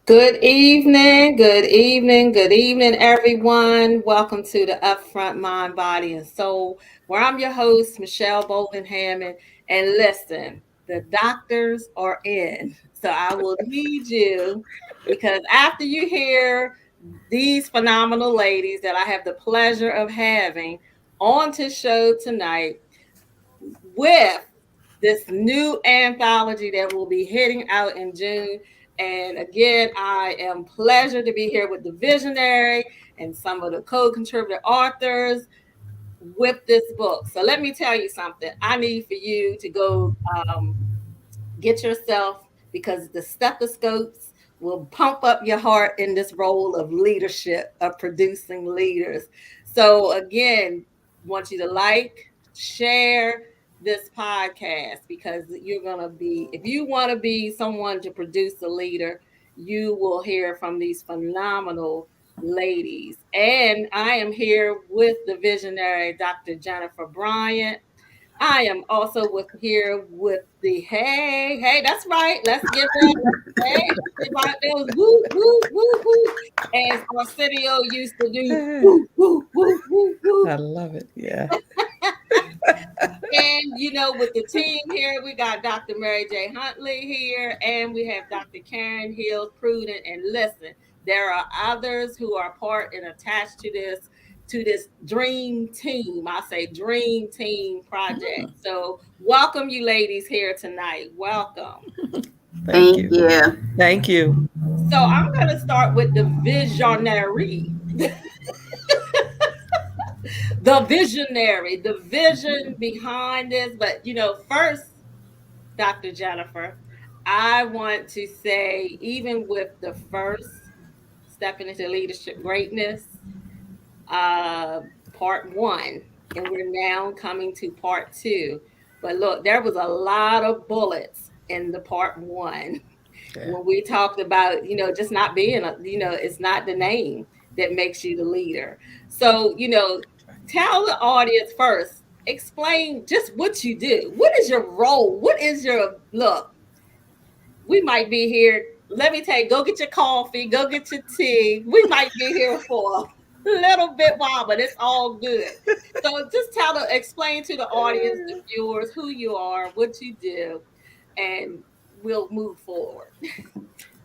Good evening, everyone. Welcome to the Upfront Mind, Body, and Soul, where I'm your host, Michelle Bolton Hammond. And listen, the doctors are in. So I will need you because after you hear these phenomenal ladies that I have the pleasure of having on to show tonight, with this new anthology that will be hitting out in June. And again, I am pleasure to be here with the visionary and some of the co-contributor authors with this book. So let me tell you something. I need for you to go get yourself, because the stethoscopes will pump up your heart in this role of leadership, of producing leaders. So again, want you to like, share this podcast, because you're going to be, if you want to be someone to produce a leader, you will hear from these phenomenal ladies. And I am here with the visionary Dr. Jennifer Bryant. I am also here with the that's right. Let's give that hey, about those woo woo woo woo, as Arsenio used to do. Woo woo woo woo woo. I love it. Yeah. And with the team here, we got Dr. Mary J. Huntley here, and we have Dr. Karen Hills Prudent. And listen, there are others who are part and attached to this dream team. I say dream team project. So welcome you ladies here tonight. Welcome. Thank Thank you. you. Thank you. So I'm gonna start with the visionary. The visionary, the vision behind this. But first, Dr. Jennifer, I want to say, even with the first stepping into leadership greatness, uh, part one, and we're now coming to part two. But look, there was a lot of bullets in the part one Yeah. when we talked about, just not being it's not the name that makes you the leader. So, tell the audience first, explain just what you do. What is your role? What is your look? We might be here. Let me tell you, go get your coffee, go get your tea. We might be here for a little bit while, but it's all good. So just explain to the audience, the viewers, who you are, what you do, and we'll move forward.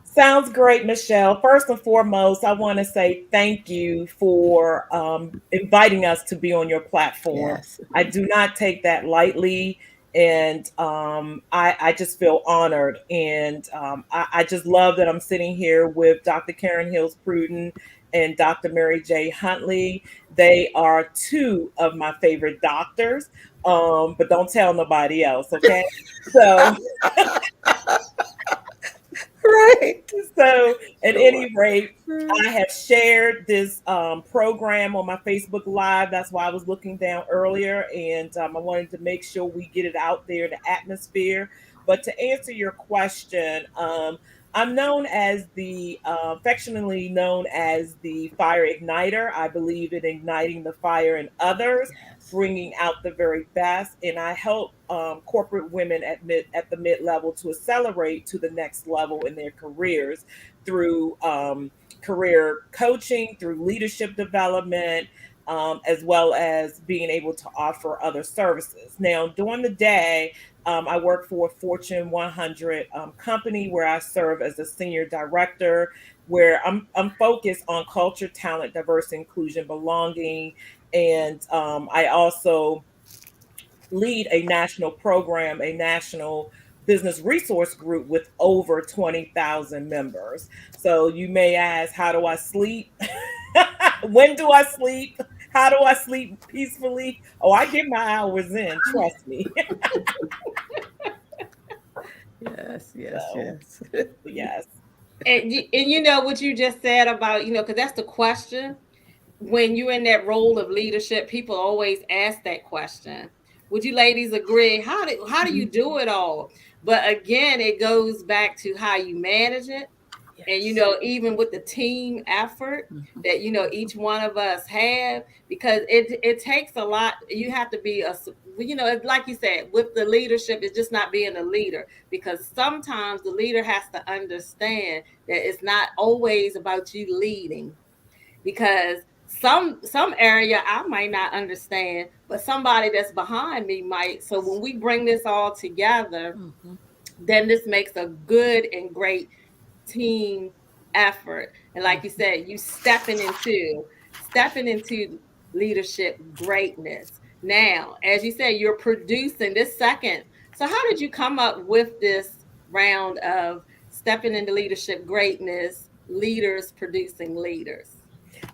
Sounds great, Michelle. First and foremost, I want to say thank you for inviting us to be on your platform. Yes. I do not take that lightly, and I just feel honored. And I just love that I'm sitting here with Dr. Karen Hills Pruden and Dr. Mary J. Huntley. They are two of my favorite doctors, but don't tell nobody else, okay? So. Right. So, at Sure. any rate, I have shared this program on my Facebook Live. That's why I was looking down earlier, and I wanted to make sure we get it out there in the atmosphere. But to answer your question, I'm known as affectionately known as the fire igniter. I believe in igniting the fire in others, Yes. bringing out the very best, and I help corporate women at the mid level to accelerate to the next level in their careers through career coaching, through leadership development, as well as being able to offer other services. Now, during the day, I work for a Fortune 100 company where I serve as a senior director, where I'm focused on culture, talent, diversity, inclusion, belonging, and I also lead a national program, a national business resource group with over 20,000 members. So you may ask, how do I sleep? When do I sleep? How do I sleep peacefully? Oh, I get my hours in, trust me. Yes. Yes. So, Yes. yes. And you know what you just said about, because that's the question. When you're in that role of leadership, people always ask that question. Would you ladies agree? How do you do it all? But again, it goes back to how you manage it, And Yes. even with the team effort Mhm. that each one of us have, because it takes a lot. You have to be like you said, with the leadership, it's just not being a leader, because sometimes the leader has to understand that it's not always about you leading, because some area I might not understand, but somebody that's behind me might. So when we bring this all together, Mhm. then this makes a good and great team effort. And like you Mhm. said, you stepping into leadership greatness. Now, as you said, you're producing this second. So how did you come up with this round of stepping into leadership greatness, leaders producing leaders?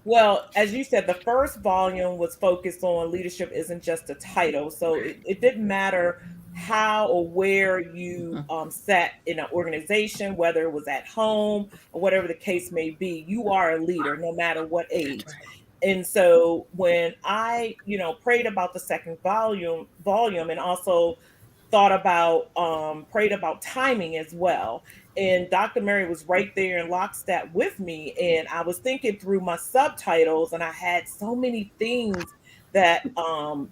Well, as you said, the first volume was focused on leadership isn't just a title. So it didn't matter how or where you Mhm. sat in an organization, whether it was at home or whatever the case may be, you are a leader no matter what That's age. right. And so when I, prayed about the second volume and also thought about prayed about timing as well, and Dr. Mary was right there in lockstep with me. And I was thinking through my subtitles, and I had so many things that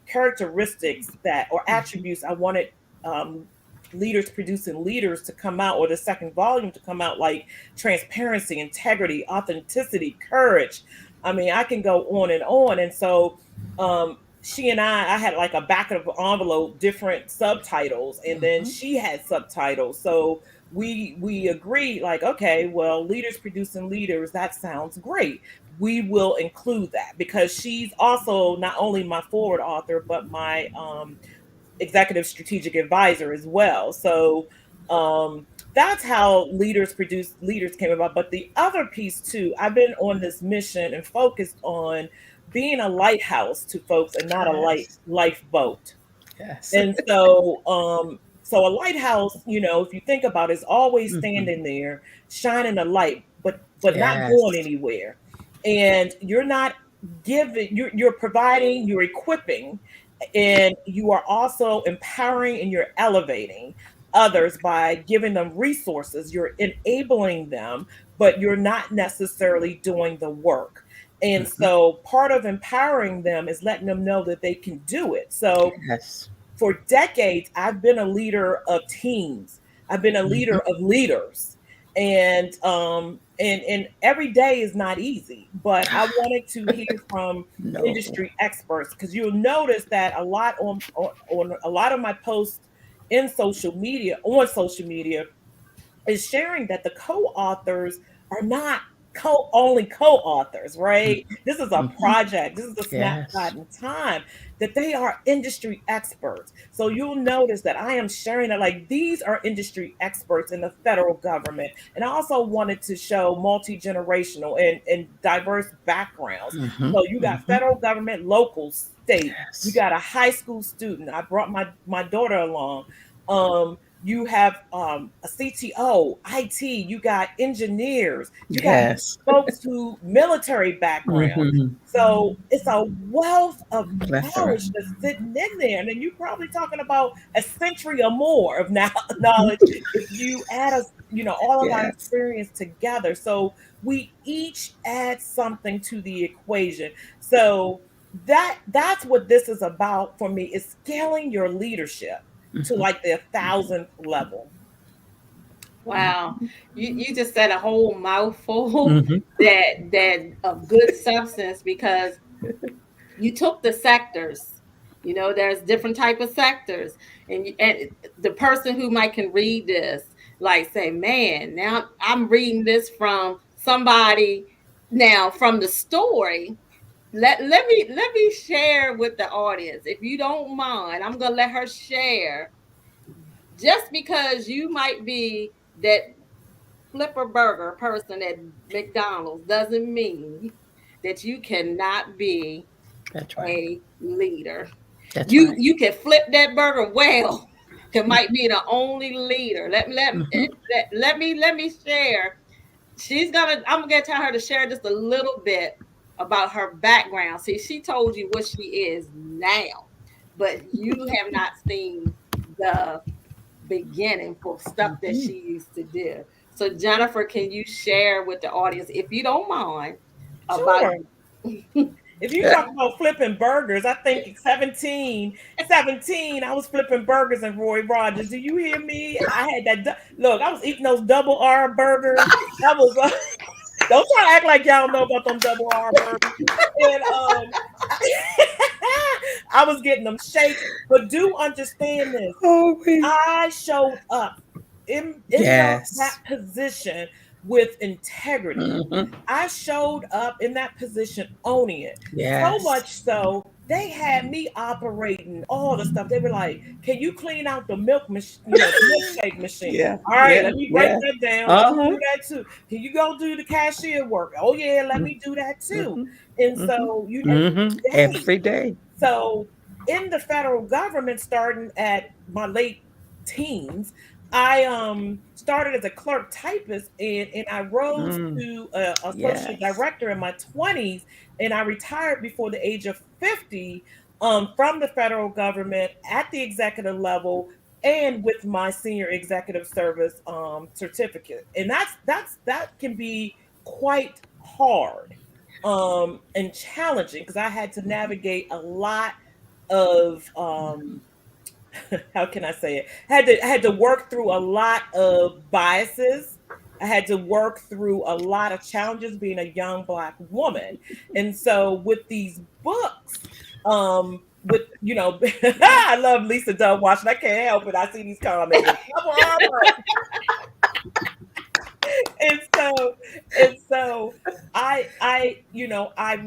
characteristics that or Mhm. attributes I wanted um, leaders producing leaders to come out, or the second volume to come out, like transparency, integrity, authenticity, courage. I mean, I can go on and on. And so she and I had like a back of an envelope, different subtitles, and then Mhm. she had subtitles. So we agreed, like, okay, well, leaders producing leaders, that sounds great. We will include that, because she's also not only my forward author but my executive strategic advisor as well. So that's how leaders produce leaders came about. But the other piece too, I've been on this mission and focused on being a lighthouse to folks and not a Yes. lifeboat. Yes. And so a lighthouse, if you think about it, is always Mhm. standing there, shining a light, but not going Yes. anywhere. And you're not giving, you're providing, you're equipping, and you are also empowering and you're elevating others by giving them resources. You're enabling them, but you're not necessarily doing the work. And Mhm. so part of empowering them is letting them know that they can do it. So Yes. for decades, I've been a leader of teams. I've been a leader Mhm. of leaders. And every day is not easy, but I wanted to hear from No. industry experts, because you'll notice that a lot on a lot of my posts in social media is sharing that the co-authors are not only co-authors, right? Mhm. This is a Mhm. project. This is a snapshot Yes. in time, that they are industry experts. So you'll notice that I am sharing that, like, these are industry experts in the federal government. And I also wanted to show multi-generational and diverse backgrounds. Mhm. So you got Mhm. federal government, local, state. You Yes. got a high school student. I brought my daughter along. You have a CTO, IT, you got engineers, you got Yes. folks who military background. Mhm. So it's a wealth of Plethora. knowledge that's sitting in there. And then you're probably talking about a century or more of Mhm. knowledge if you add us, all of our Yes. experience together. So we each add something to the equation. So that's what this is about for me, is scaling your leadership to Mhm. like the 1,000th level. Wow, Mhm. you just said a whole mouthful Mhm. that of good substance, because you took the sectors. There's different type of sectors, and the person who might can read this, like, say, man, now I'm reading this from somebody, now from the story. Let me share with the audience, if you don't mind. I'm gonna let her share. Just because you might be that flipper burger person at McDonald's doesn't mean that you cannot be That's right. a leader. That's You right. you can flip that burger well. It might Mhm. be the only leader. Mhm. Let me share. I'm gonna tell her to share just a little bit about her background. See, she told you what she is now, but you have not seen the beginning for stuff that Mhm. she used to do. So Jennifer, can you share with the audience, if you don't mind, about Sure. If you talk about flipping burgers, I think 17, I was flipping burgers in Roy Rogers. Do you hear me? I had that. Look, I was eating those double R burgers. That was. Don't try to act like y'all know about them double R burgers. And I was getting them shakes. But do understand this. Oh, I showed up in that yes. position with integrity. Mhm. I showed up in that position owning it. So Yes. much so they had me operating all the stuff. They were like, "Can you clean out the milk machine? The milkshake machine? Yeah. All right, Yeah. let me break Yeah. that down. Let me Uh-huh. do that too. Can you go do the cashier work? Oh yeah, let me do that too." Mhm. And Mhm. so Mhm. every day. Every day. So in the federal government, starting at my late teens, I started as a clerk typist, and I rose Mm. to associate Yes. director in my 20s, and I retired before the age of 50 from the federal government at the executive level and with my senior executive service certificate. And that can be quite hard and challenging because I had to navigate a lot of how can I say it? I had to work through a lot of biases. I had to work through a lot of challenges being a young black woman. And so with these books, with I love Lisa Dunn watching. I can't help it. I see these comments. Double armor. And so I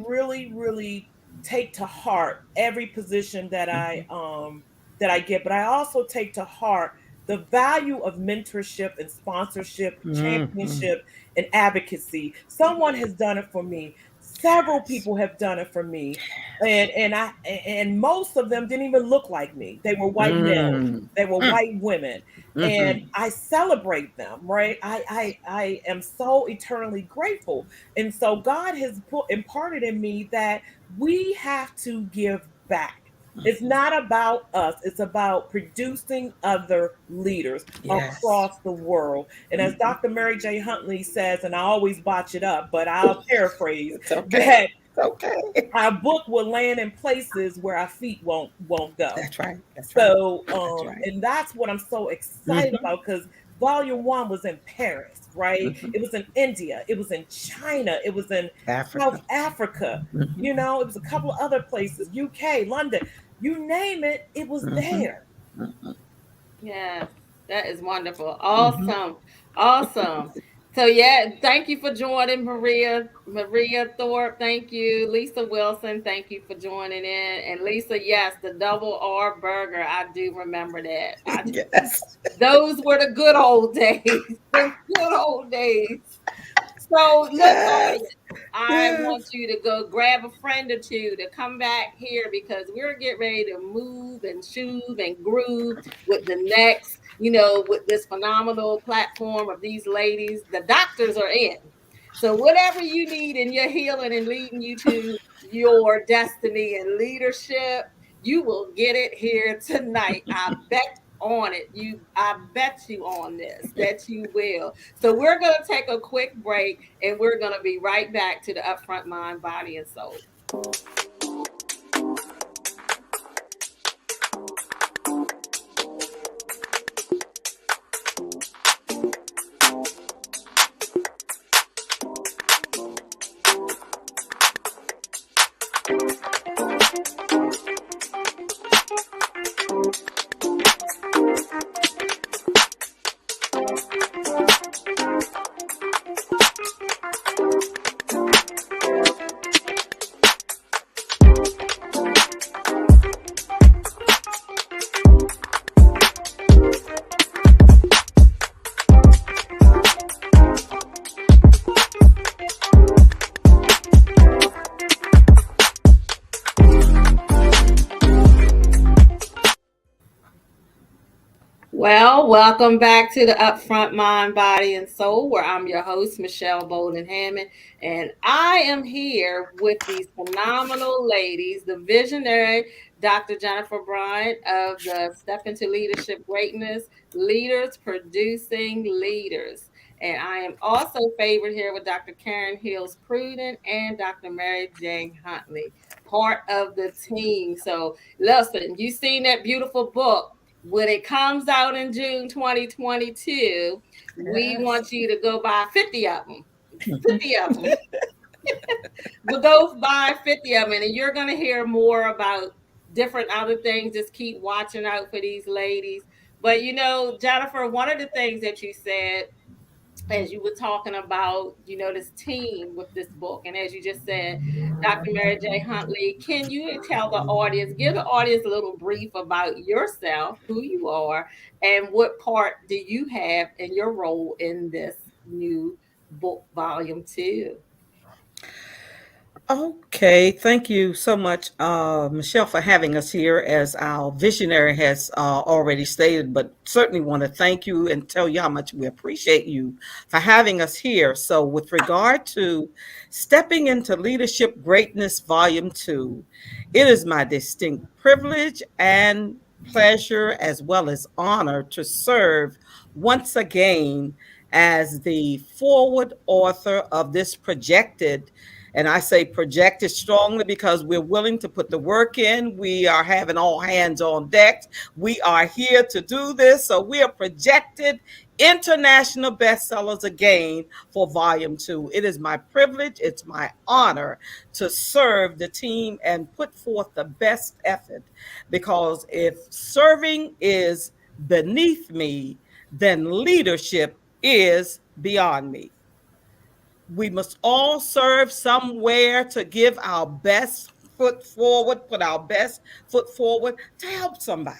really take to heart every position Mhm. that I get, but I also take to heart the value of mentorship and sponsorship, Mhm. championship, and advocacy. Someone has done it for me. Several Yes. people have done it for me. And most of them didn't even look like me. They were white males. Mm. They were Mm. white women, and Mhm. I celebrate them, right? I am so eternally grateful. And so God has imparted in me that we have to give back. It's Mhm. not about us, it's about producing other leaders Yes. across the world. And as Mhm. Dr. Mary J. Huntley says, and I always botch it up, but I'll paraphrase It's okay. that It's okay. our book will land in places where our feet won't go. That's right. That's right. So, That's right. and that's what I'm so excited Mhm. about because volume one was in Paris, right? Mhm. It was in India, it was in China, it was in South Africa. Africa, Mhm. it was a couple of other places, UK, London, you name it, it was Mhm. there. Mhm. Yes, that is wonderful. Mhm. Awesome. Awesome. So yeah, thank you for joining Maria Thorpe. Thank you. Lisa Wilson, thank you for joining in. And Lisa, yes, the double R burger. I do remember that. Yes. Those were the good old days. The good old days. So look, Yes. audience, I want Yes. you to go grab a friend or two to come back here because we're getting ready to move and shoove and groove with the next, with this phenomenal platform of these ladies. The doctors are in. So whatever you need in your healing and leading you to your destiny and leadership, you will get it here tonight. I bet on it. I bet you on this that you will. So we're going to take a quick break and we're going to be right back to the Upfront Mind, Body, and Soul. Well, welcome back to the Upfront Mind, Body, and Soul, where I'm your host, Michelle Bolden Hammond. And I am here with these phenomenal ladies, the visionary Dr. Jennifer Bryant of the Step into Leadership Greatness Leaders Producing Leaders. And I am also favored here with Dr. Karen Hills Pruden and Dr. Mary Jane Huntley, part of the team. So listen, you seen that beautiful book. When it comes out in June 2022, we Yes. want you to go buy 50 of them. 50 of them. We'll go buy 50 of them, and you're going to hear more about different other things. Just keep watching out for these ladies. But Jennifer, one of the things that you said as you were talking about, this team with this book, and as you just said, Dr. Mary J. Huntley, can you tell the audience, give the audience a little brief about yourself, who you are, and what part do you have in your role in this new book, volume 2? Okay, thank you so much, Michelle, for having us here. As our visionary has already stated, but certainly want to thank you and tell you how much we appreciate you for having us here. So, with regard to stepping into Leadership Greatness Volume 2, it is my distinct privilege and pleasure, as well as honor, to serve once again as the forward author of this projected, and I say projected strongly because we're willing to put the work in. We are having all hands on deck. We are here to do this. So we are projected international bestsellers again for volume 2. It is my privilege, it's my honor to serve the team and put forth the best effort, because if serving is beneath me, then leadership is beyond me. We must all serve somewhere to give our best foot forward, put our best foot forward to help somebody.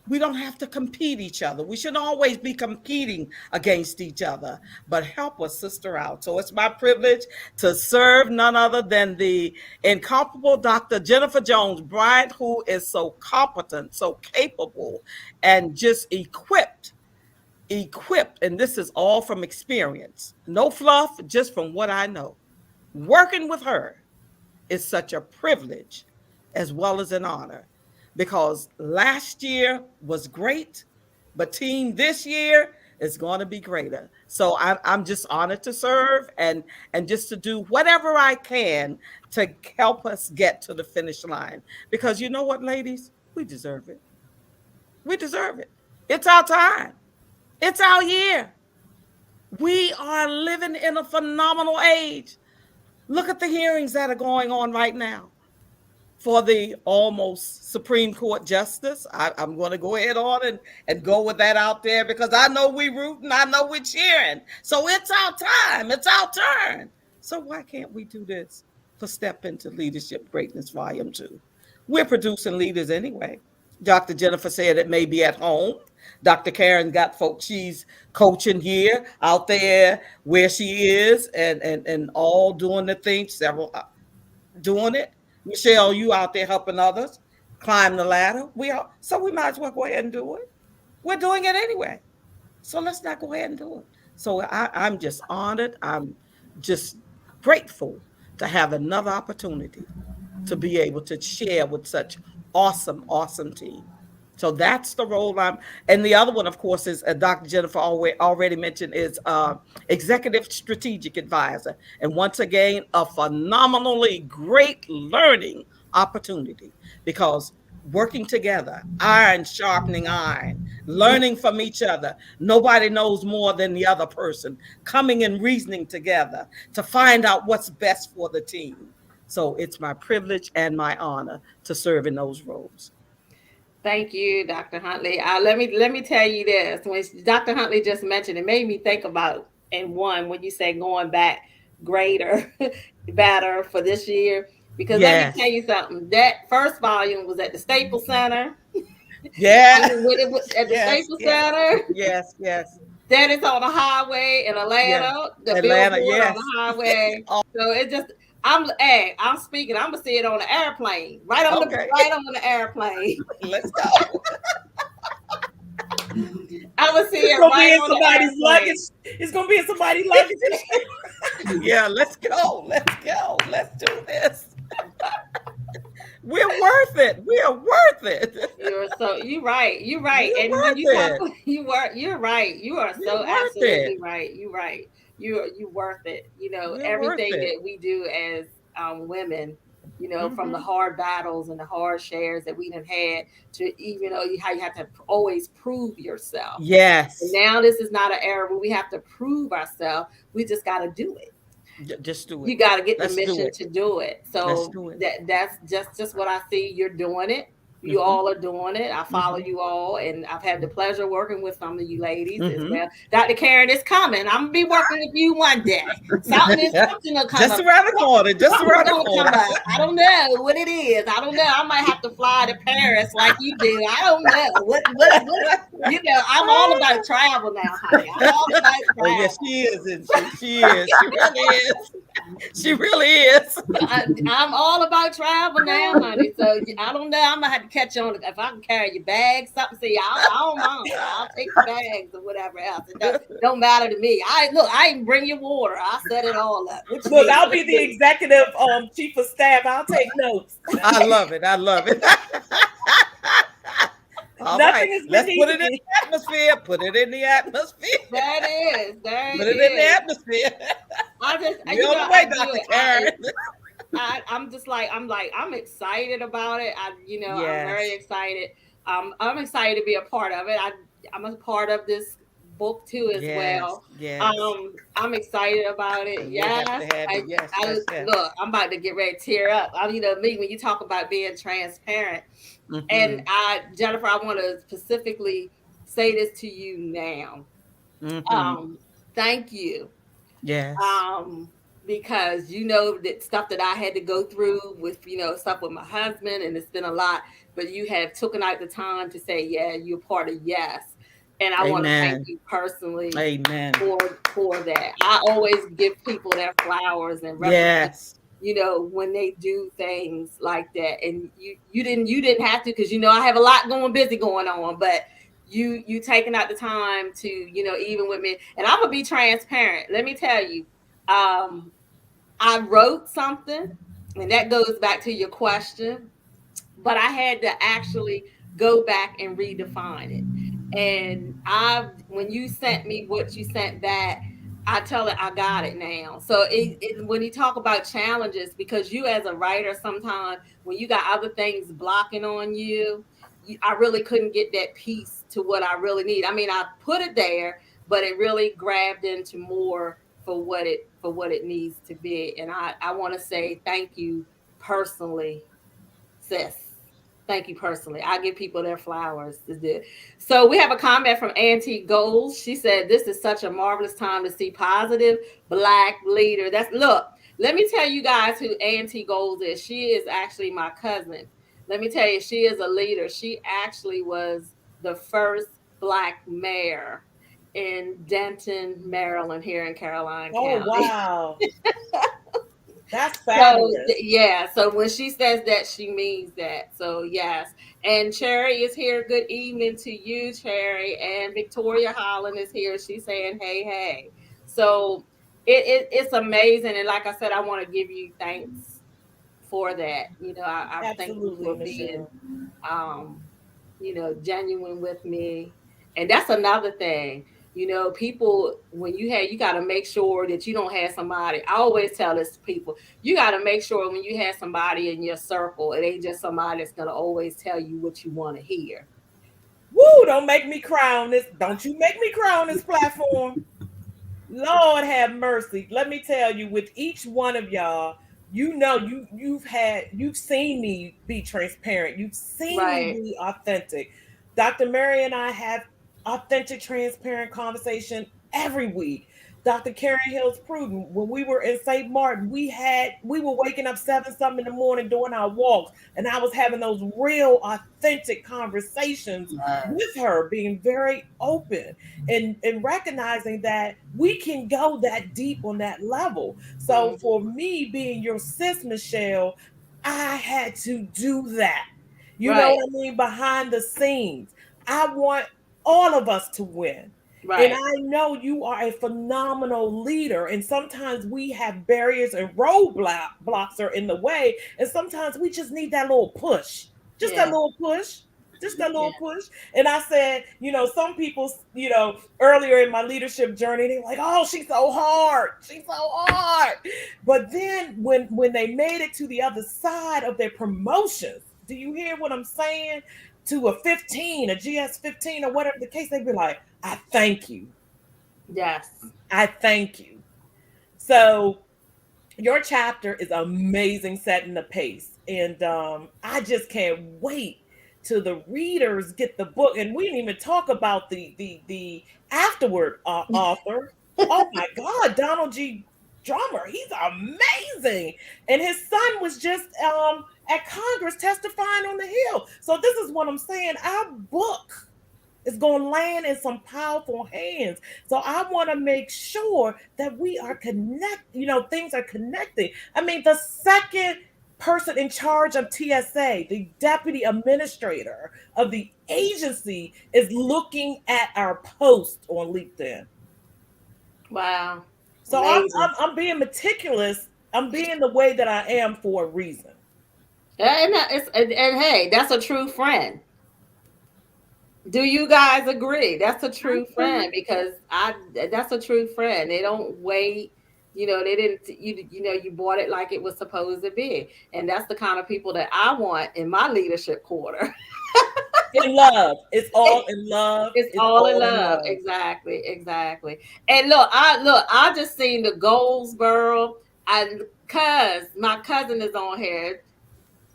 We don't have to compete each other. We shouldn't always be competing against each other, but help a sister out. So it's my privilege to serve none other than the incomparable Dr. Jennifer Jones Bryant, who is so competent, so capable, and just equipped, and this is all from experience, no fluff, just from what I know. Working with her is such a privilege as well as an honor, because last year was great, but team this year is going to be greater. So I'm just honored to serve, and just to do whatever I can to help us get to the finish line, because you know what, ladies, we deserve it. We deserve it. It's our time. It's our year. We are living in a phenomenal age. Look at the hearings that are going on right now for the almost Supreme Court justice. I'm going to go ahead on and go with that out there, because I know we rooting, I know we're cheering. So it's our time, it's our turn. So why can't we do this for Step into Leadership Greatness Volume 2? We're producing leaders anyway. Dr. Jennifer said it may be at home. Dr. Karen got folks she's coaching here out there where she is, and all doing the things, several doing it. Michelle, you out there helping others climb the ladder. So we might as well go ahead and do it. We're doing it anyway. So let's not go ahead and do it. So I'm just honored. I'm just grateful to have another opportunity to be able to share with such awesome team. So that's the role and the other one, of course, is Dr. Jennifer already mentioned, is executive strategic advisor. And once again, a phenomenally great learning opportunity, because working together, iron sharpening iron, learning from each other. Nobody knows more than the other person, coming and reasoning together to find out what's best for the team. So it's my privilege and my honor to serve in those roles. Thank you, Dr. Huntley. Let me tell you this. When Dr. Huntley just mentioned, it made me think about, and one, when you say going back greater, better for this year. Because let me tell Yes. you something. That first volume was at the Staples Center. Yeah. When it was at the Yes. Staples Yes. Center. Yes. Yes. Then it's on the highway in Yes. Atlanta, the Atlanta. billboard on Yes. the highway. So it just, I'm speaking. I'm gonna see it on the airplane, Okay. right on the airplane. Let's go. I would see It's it gonna be right in on the somebody's airplane. luggage. It's gonna be in somebody's luggage. Yeah. Let's go. Let's go. Let's do this. We're worth it. We are worth it. You're right. You're right. We're And when worth you talk, it. you're right. You are We're so worth it. absolutely right. You're right. You worth it. We're worth Everything it. that we do as women, from the Hmm. hard battles and the hard shares that we done had to even know how you have to always prove yourself. And Yes. now this is not an era where we have to prove ourselves. We just got to do it. Just do it. You got to get the Let's do mission it. to do it. Let's So do it. that's just what I see. You're doing it. You Hmm. all are doing it. I follow Hmm. you all, and I've had the pleasure working with some of you ladies as Hmm. well. Dr. Karen is coming. I'm gonna be working with you one day. Something will come Just up. around the corner. Just Something's around the gonna come corner. up. I don't know what it is. I don't know. I might have to fly to Paris like you do. I don't know what. I'm all about travel now, honey. I'm all about Oh yes, travel. she is, isn't she? She is. She really is. She really is. I'm all about travel now, honey. So I don't know. I'm gonna have to catch on if I can carry your bags, something. See, I don't mind. I'll take the bags or whatever else. It don't matter to me. I even bring you water. I'll set it all up. What you Look, need? I'll be the executive chief of staff. I'll take notes. I love it. I love it. All right, Nothing is let's put beneath it in me. the atmosphere. Put it in the atmosphere. That is, there Put it it in the is. atmosphere. I just, We on the way, I do Dr. it. Karen. I'm just like, I'm excited about it. I'm very Yes. excited. I'm excited to be a part of it. I'm a part of this book too as Yes. well. Yes. I'm excited about it. And we'll have Yes, to have you. Yes. Yes. Yes. look. I'm about to get ready to tear up. Me when you talk about being transparent, and Mm-hmm. Jennifer, I want to specifically say this to you now. Mm-hmm. Thank you, Yes. um because that stuff that I had to go through with stuff with my husband, and it's been a lot, but you have taken out the time to say, yeah, you're part of yes. And I want to thank Amen. you personally Amen. for that. I always give people their flowers and recognize, Yes. when they do things like that. And you didn't have to, because I have a lot busy going on, but you taking out the time to even with me. And I'm gonna be transparent. Let me tell you, um I wrote something, and that goes back to your question, but I had to actually go back and redefine it. And when you sent me what you sent back, I tell it I got it now. So when you talk about challenges, because you as a writer, sometimes when you got other things blocking on I really couldn't get that piece to what I really need. I mean, I put it there, but it really grabbed into more for what it needs to be. And I want to say thank you personally, sis. Thank you personally. I give people their flowers to do. So we have a comment from Auntie Goals. She said, "This is such a marvelous time to see positive Black leader." Look. Let me tell you guys who Auntie Goals is. She is actually my cousin. Let me tell you, she is a leader. She actually was the first Black mayor in Denton, Maryland, here in Caroline Oh, County. wow. That's So fabulous. yeah, so when she says that, she means that. So yes, and Cherry is here. Good evening to you, Cherry, and Victoria Holland is here. She's saying hey, hey. So it's amazing, and like I said, I want to give you thanks for that. I thank you Absolutely, for being Michelle. um, genuine with me. And that's another thing. People, when you got to make sure that you don't have somebody. I always tell this to people, you got to make sure when you have somebody in your circle, it ain't just somebody that's going to always tell you what you want to hear. Woo, don't make me cry on this. Don't you make me cry on this platform. Lord have mercy. Let me tell you, with each one of y'all, you've seen me be transparent. You've seen me Right, be authentic. Dr. Mary and I have authentic, transparent conversation every week. Dr. Karen Hills Pruden, when we were in St. Martin, we were waking up 7 something in the morning doing our walks, and I was having those real authentic conversations with her, being very open and recognizing that we can go that deep on that level. So for hmm, me being your sis, Michelle, I had to do that. You know right, what I mean? Behind the scenes. I want all of us to win. And Right. I know you are a phenomenal leader. And sometimes we have barriers and roadblocks are in the way. And sometimes we just need that little push, just that Yeah. little push, just that Yeah. little push. And I said, some people, earlier in my leadership journey, they're like, oh, she's so hard. She's so hard. But then when they made it to the other side of their promotions, do you hear what I'm saying? To a 15, a GS 15, or whatever the case, they'd be like, I thank you. Yes. I thank you. So your chapter is amazing, setting the pace, and I just can't wait till the readers get the book. And we didn't even talk about the afterward author. Oh my God, Donald G. Drummer, he's amazing, and his son was just at Congress testifying on the Hill. So this is what I'm saying. Our book is going to land in some powerful hands. So I want to make sure that we are things are connecting. I mean, the second person in charge of TSA, the deputy administrator of the agency, is looking at our post on LinkedIn. Wow. So I'm Amazing. I'm, I'm being meticulous. I'm being the way that I am for a reason. And hey, that's a true friend. Do you guys agree? That's a true friend because I that's a true friend. They don't wait. They didn't you bought it like it was supposed to be. And that's the kind of people that I want in my leadership quarter. In love. It's all in love. It's It's all in all in love. love. Exactly, exactly. And I just seen the goals, girl. And cuz my cousin is on here.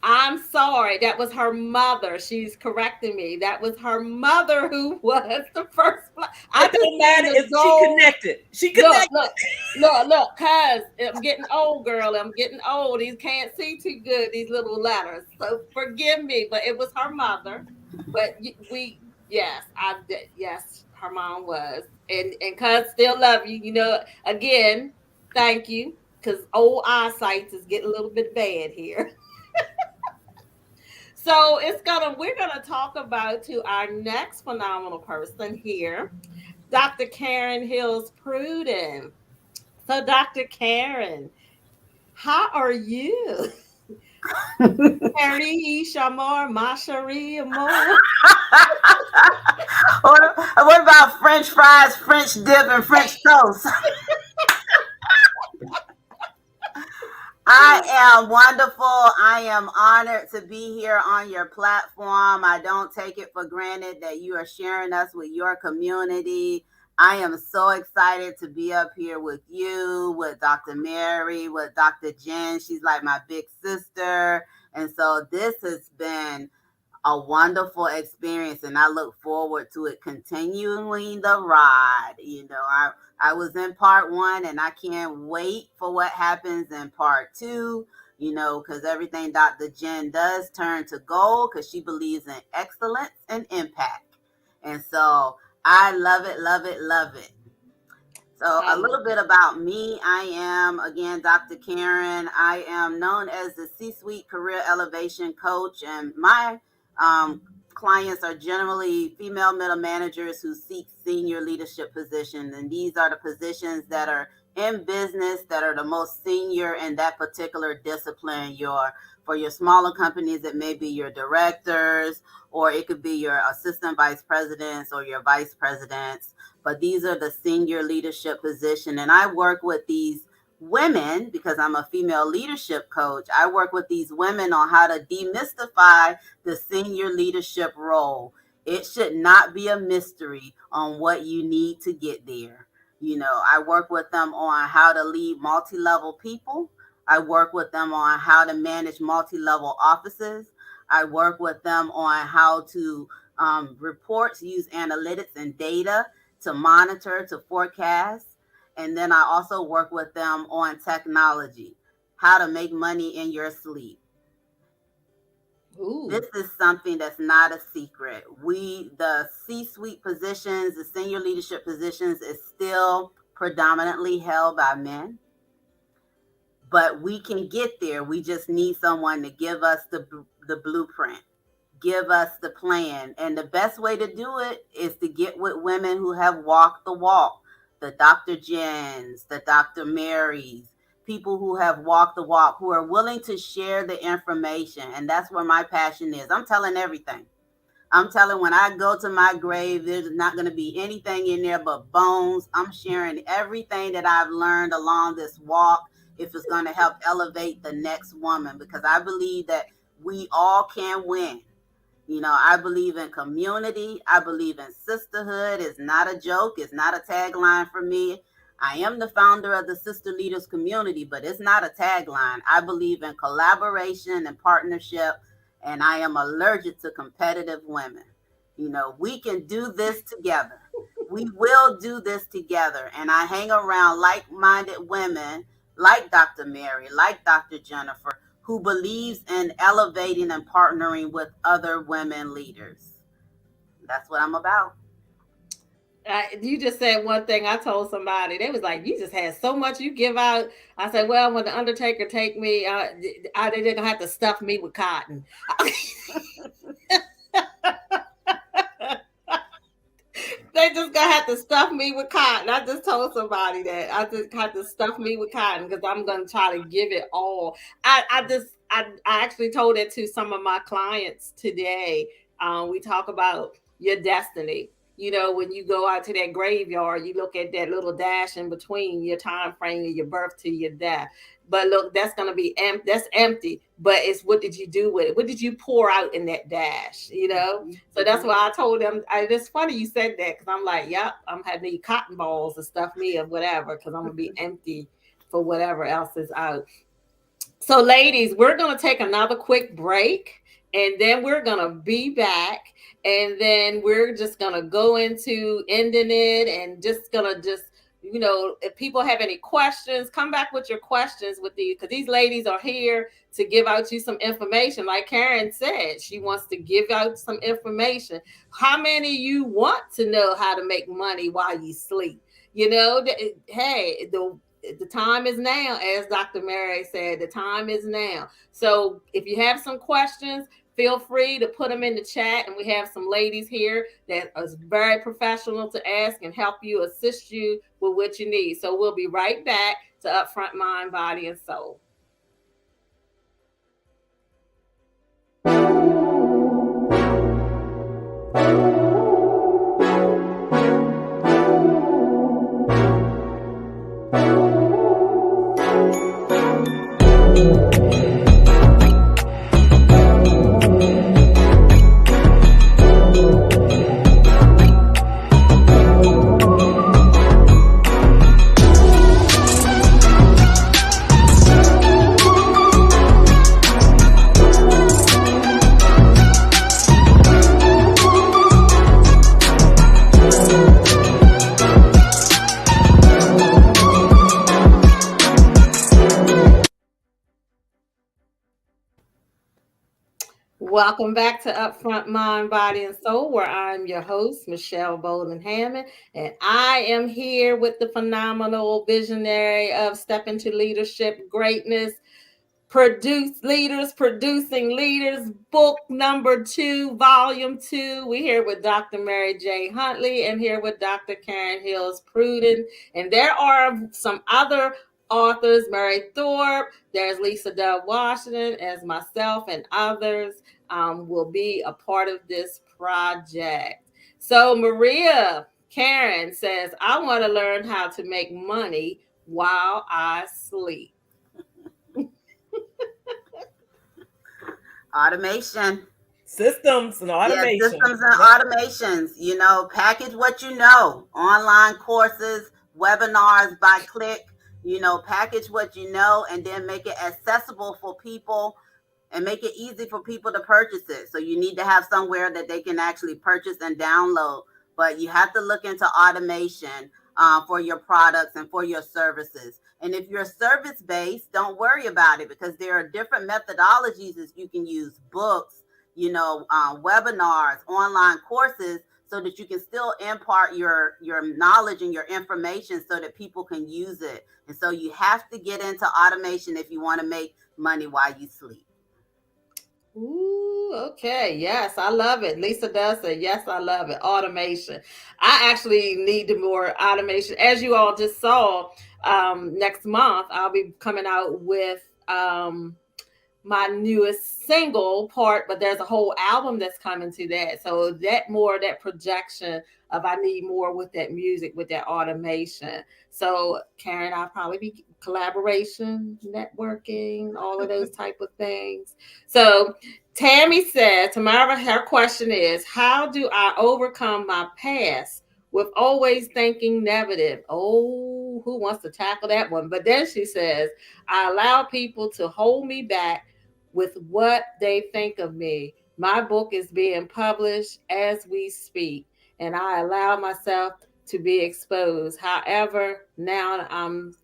I'm sorry. That was her mother. She's correcting me. That was her mother who was the first. I It just don't seen matter the if she goals. connected. She Look, connected. look, look, cuz I'm getting old, girl. I'm getting old. These can't see too good, these little letters. So forgive me, but it was her mother. But yes, yes, her mom was. And cuz still love you. Again, thank you. Because old eyesight is getting a little bit bad here. So we're gonna talk about to our next phenomenal person here, Dr. Karen Hills Pruden. So, Dr. Karen, how are you? Paris, Shamar, Mashari, Amor. What about French fries, French dip, and French toast? I am wonderful. I am honored to be here on your platform. I don't take it for granted that you are sharing us with your community. I am so excited to be up here with you, with Dr. Mary, with Dr. Jen. She's like my big sister. And so this has been a wonderful experience, and I look forward to it continuing the ride. I was in part one, and I can't wait for what happens in part two. Because everything Dr. Jen does turn to gold because she believes in excellence and impact. And so I love it, love it, love it. So, I a love little bit it. about me. I am, again, Dr. Karen. I am known as the C Suite Career Elevation Coach, and my um, clients are generally female middle managers who seek senior leadership positions. And these are the positions that are in business that are the most senior in that particular discipline. For your smaller companies, it may be your directors, or it could be your assistant vice presidents or your vice presidents, but these are the senior leadership position. And I work with these women because I'm a female leadership coach. I work with these women on how to demystify the senior leadership role. It should not be a mystery on what you need to get there. I work with them on how to lead multi-level people. I work with them on how to manage multi-level offices. I work with them on how to report, use analytics and data to monitor, to forecast. And then I also work with them on technology, how to make money in your sleep. Ooh, This is something that's not a secret. The C suite positions, the senior leadership positions, is still predominantly held by men, but we can get there. We just need someone to give us the blueprint. give us the plan. And the best way to do it is to get with women who have walked the walk, the Dr. Jens, the Dr. Marys, people who have walked the walk, who are willing to share the information. And that's where my passion is. I'm telling everything. I'm telling, when I go to my grave, there's not going to be anything in there but bones. I'm sharing everything that I've learned along this walk if it's going to help elevate the next woman, because I believe that we all can win. I believe in community. I believe in sisterhood. It's not a joke. It's not a tagline for me. I am the founder of the Sister Leaders community, but it's not a tagline. I believe in collaboration and partnership, and I am allergic to competitive women. We can do this together. We will do this together. And I hang around like minded women like Dr. Mary, like Dr. Jennifer, who believes in elevating and partnering with other women leaders. That's what I'm about. You just said one thing. I told somebody, they was like, "You just had so much you give out." I said, "Well, when the Undertaker take me, they're gonna have to stuff me with cotton." They just gonna have to stuff me with cotton. I just told somebody that I just have to stuff me with cotton because I'm gonna try to give it all. I actually told it to some of my clients today. We talk about your destiny. When you go out to that graveyard, you look at that little dash in between your time frame of your birth to your death. But look, that's going to be empty. That's empty. But it's, what did you do with it? What did you pour out in that dash? So that's why I told them. It's funny you said that, because I'm like, yep, I'm having these cotton balls to stuff me or whatever, because I'm gonna be empty for whatever else is out. So, ladies, we're going to take another quick break, and then we're going to be back, and then we're just going to go into ending it, and just going to if people have any questions, come back with your questions with these, because these ladies are here to give out you some information. Like Karen said, she wants to give out some information. How many of you want to know how to make money while you sleep? Hey, the time is now, as Dr. Mary said, the time is now. So if you have some questions, feel free to put them in the chat. And we have some ladies here that is very professional to ask and help you, assist you with what you need. So we'll be right back to Upfront Mind, Body, and Soul. Welcome back to Upfront Mind, Body, and Soul, where I'm your host, Michelle Bowling Hammond, and I am here with the phenomenal visionary of Step into Leadership Greatness, Producing Leaders, book number 2, volume 2. We're here with Dr. Mary J. Huntley and here with Dr. Karen Hills Pruden. And there are some other authors, Mary Thorpe, there's Lisa Dove Washington, as myself and others will be a part of this project. So Maria Karen says, I want to learn how to make money while I sleep. Automation. Systems and automation. Yeah, systems and automations. Package what you know. Online courses, webinars by click. Package what you know, and then make it accessible for people and make it easy for people to purchase it. So you need to have somewhere that they can actually purchase and download. But you have to look into automation for your products and for your services. And if you're service based, don't worry about it, because there are different methodologies that you can use: books, webinars, online courses, so that you can still impart your knowledge and your information so that people can use it. And so you have to get into automation if you want to make money while you sleep. Ooh, okay. Yes, I love it. Lisa does say, yes, I love it. Automation. I actually need the more automation. As you all just saw, next month, I'll be coming out with my newest single part, but there's a whole album that's coming to that. So that more that projection of I need more with that music, with that automation. So Karen, I'll probably be collaboration, networking, all of those type of things. So Tammy said, Tamara, her question is, how do I overcome my past with always thinking negative? Oh, who wants to tackle that one? But then she says, I allow people to hold me back with what they think of me. My book is being published as we speak, and I allow myself to be exposed. However, now I'm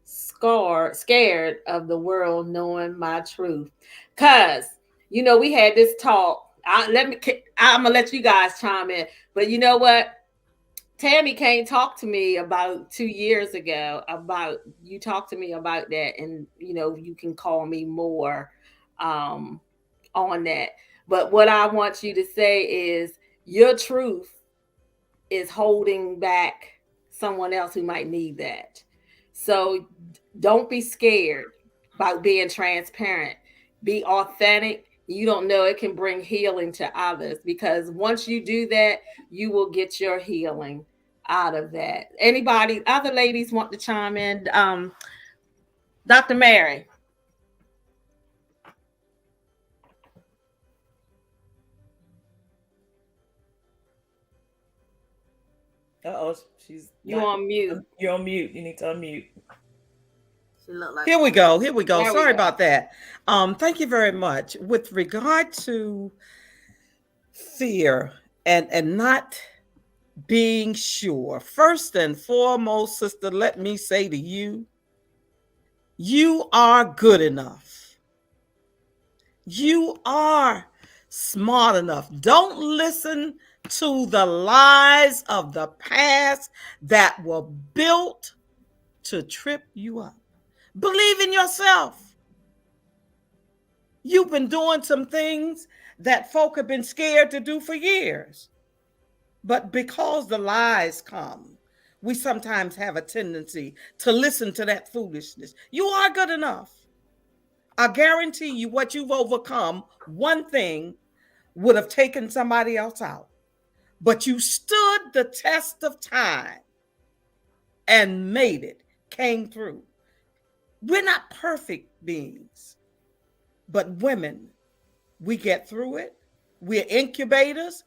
scared of the world knowing my truth. Cause we had this talk. I'm gonna let you guys chime in, but you know what? Tammy came talk to me about 2 years ago about you talked to me about that, and you can call me more um, on that. But what I want you to say is your truth is holding back someone else who might need that. So don't be scared about being transparent. Be authentic. You don't know, it can bring healing to others, because once you do that, you will get your healing out of that. Anybody, other ladies want to chime in? Dr. Mary. Uh-oh, she's You not. on mute. You're on mute. You need to unmute. She looked like Here we go. Here we go. There we Sorry go. about that. Thank you very much. With regard to fear and not being sure, first and foremost, sister, let me say to you, you are good enough. You are smart enough. Don't listen to the lies of the past that were built to trip you up. Believe in yourself. You've been doing some things that folk have been scared to do for years. But because the lies come, we sometimes have a tendency to listen to that foolishness. You are good enough. I guarantee you what you've overcome, one thing would have taken somebody else out. But you stood the test of time and made it, came through. We're not perfect beings, but women, we get through it. We're incubators.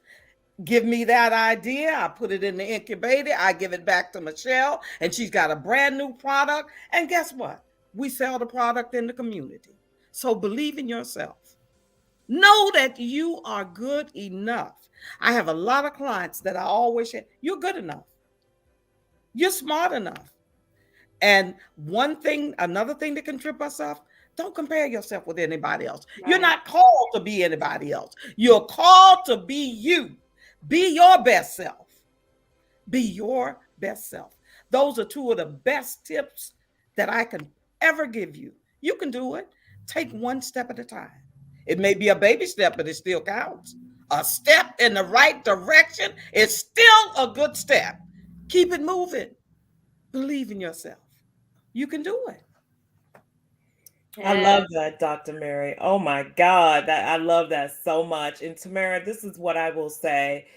Give me that idea. I put it in the incubator. I give it back to Michelle, and she's got a brand new product. And guess what? We sell the product in the community. So believe in yourself. Know that you are good enough. I have a lot of clients that I always say, you're good enough. You're smart enough. And another thing that can trip us up, don't compare yourself with anybody else. Right. You're not called to be anybody else. You're called to be you. Be your best self. Be your best self. Those are two of the best tips that I can ever give you. You can do it. Take one step at a time. It may be a baby step, but it still counts. A step in the right direction is still a good step. Keep it moving. Believe in yourself. You can do it. I love that, Dr. Mary. Oh my God, I love that so much. And Tamara, this is what I will say.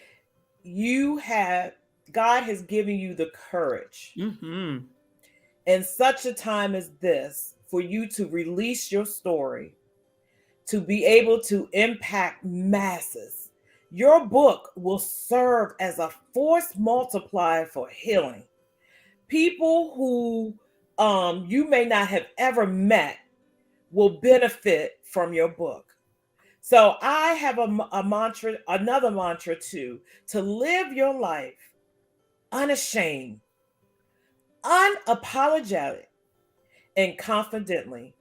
God has given you the courage in such a time as this for you to release your story, to be able to impact masses. Your book will serve as a force multiplier for healing. People who you may not have ever met will benefit from your book. So I have a mantra, another mantra too, to live your life unashamed, unapologetic, and confidently.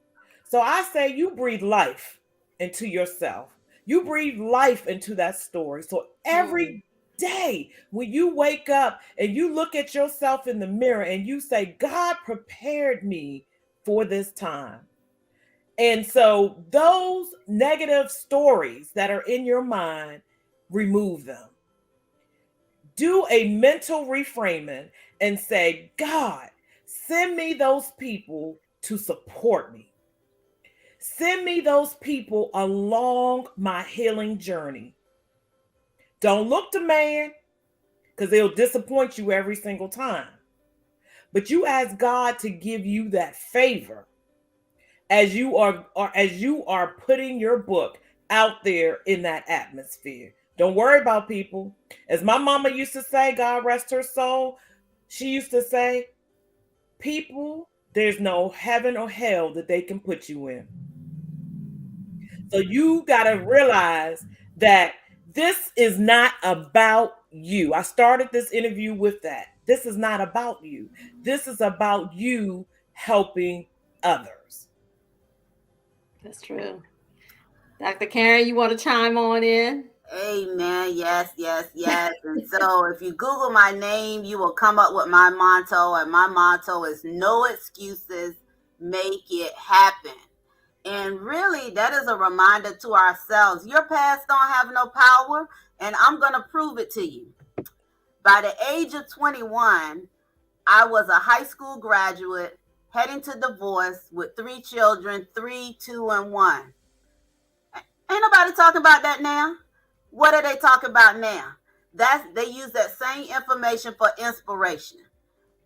So I say you breathe life into yourself. You breathe life into that story. So every day when you wake up and you look at yourself in the mirror and you say, God prepared me for this time. And so those negative stories that are in your mind, remove them. Do a mental reframing and say, God, send me those people to support me. Send me those people along my healing journey. Don't look to man, because they'll disappoint you every single time. But you ask God to give you that favor as you are putting your book out there in that atmosphere. Don't worry about people. As my mama used to say, God rest her soul, she used to say, people, there's no heaven or hell that they can put you in. So you got to realize that this is not about you. I started this interview with that. This is not about you. This is about you helping others. That's true. Dr. Karen, you want to chime on in? Amen. Yes, yes, yes. And so if you Google my name, you will come up with my motto. And my motto is no excuses, make it happen. And really, that is a reminder to ourselves. Your past don't have no power, and I'm going to prove it to you. By the age of 21, I was a high school graduate heading to divorce with 3 children, 3, 2, and 1. Ain't nobody talking about that now. What are they talking about now? They use that same information for inspiration.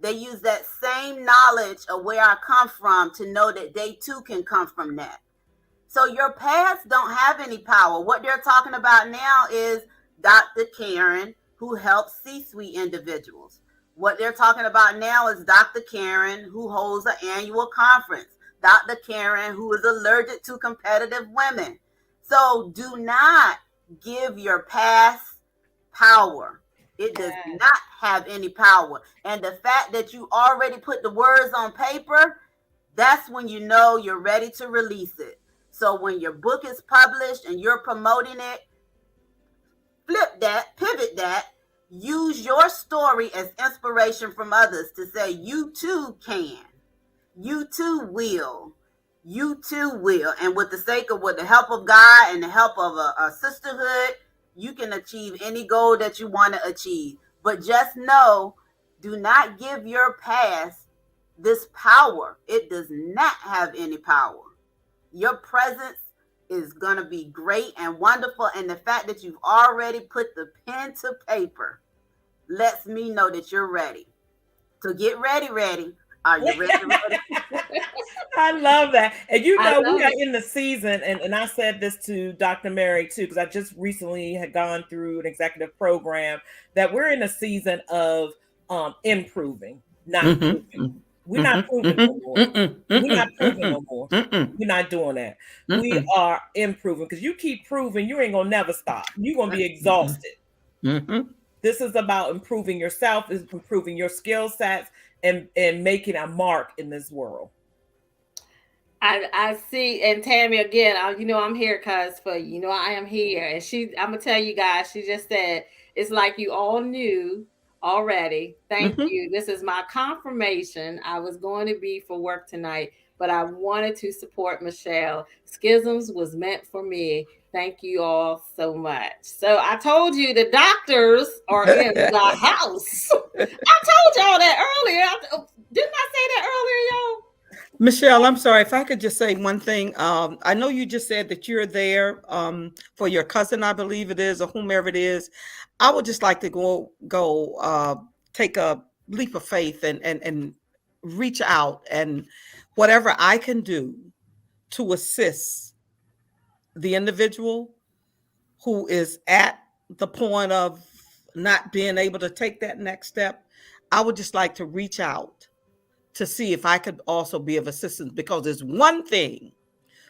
They use that same knowledge of where I come from to know that they too can come from that. So your past don't have any power. What they're talking about now is Dr. Karen, who helps C-suite individuals. What they're talking about now is Dr. Karen, who holds an annual conference. Dr. Karen, who is allergic to competitive women. So do not give your past power. It does not have any power. And the fact that you already put the words on paper, that's when you know you're ready to release it. So when your book is published and you're promoting it, flip that, pivot that, use your story as inspiration from others to say, you too can, you too will, you too will. And with the help of God and the help of a sisterhood, you can achieve any goal that you want to achieve. But just know, do not give your past this power. It does not have any power. Your presence is going to be great and wonderful. And the fact that you've already put the pen to paper lets me know that you're ready. So get ready, ready. Are you ready? I love that. And you know, we are it. in the season, and I said this to Dr. Mary too, because I just recently had gone through an executive program, that we're in a season of improving, not proving. We're not proving no more. We're not proving no more. We're not doing that. We are improving, because you keep proving, you ain't gonna never stop. You're gonna be exhausted. This is about improving yourself, is improving your skill sets, and making a mark in this world. I see, and Tammy, again, I'm here cause for you. I am here, and I'm gonna tell you guys. She just said it's like you all knew already. Thank you. This is my confirmation. I was going to be for work tonight, but I wanted to support Michelle. Schisms was meant for me. Thank you all so much. So I told you the doctors are in the house. I told y'all that earlier. Didn't I say that earlier, y'all? Michelle, I'm sorry if I could just say one thing. I know you just said that you're there for your cousin, I believe it is, or whomever it is. I would just like to go take a leap of faith and reach out, and whatever I can do to assist the individual who is at the point of not being able to take that next step. I would just like to reach out to see if I could also be of assistance, because it's one thing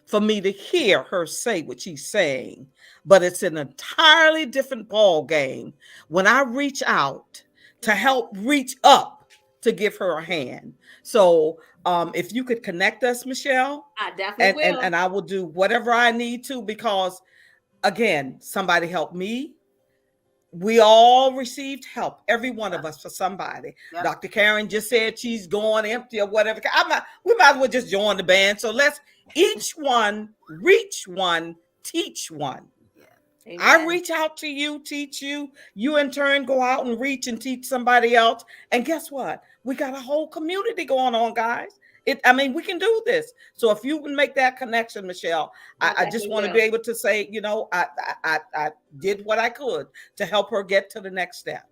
for me to hear her say what she's saying, but it's an entirely different ball game when I reach out to help reach up to give her a hand. So if you could connect us, Michelle, I definitely will. And I will do whatever I need to, because again, somebody helped me. we all received help, every one Yep. of us, for somebody. Yep. Dr. Karen just said she's going empty or whatever. We might as well just join the band. So let's each one reach one, teach one. Yeah. I Amen. reach out to you, teach you. You in turn go out and reach and teach somebody else. And guess what? We got a whole community going on, guys. We can do this. So if you can make that connection, Michelle, I I just definitely want to be will. able to say, I did what I could to help her get to the next step.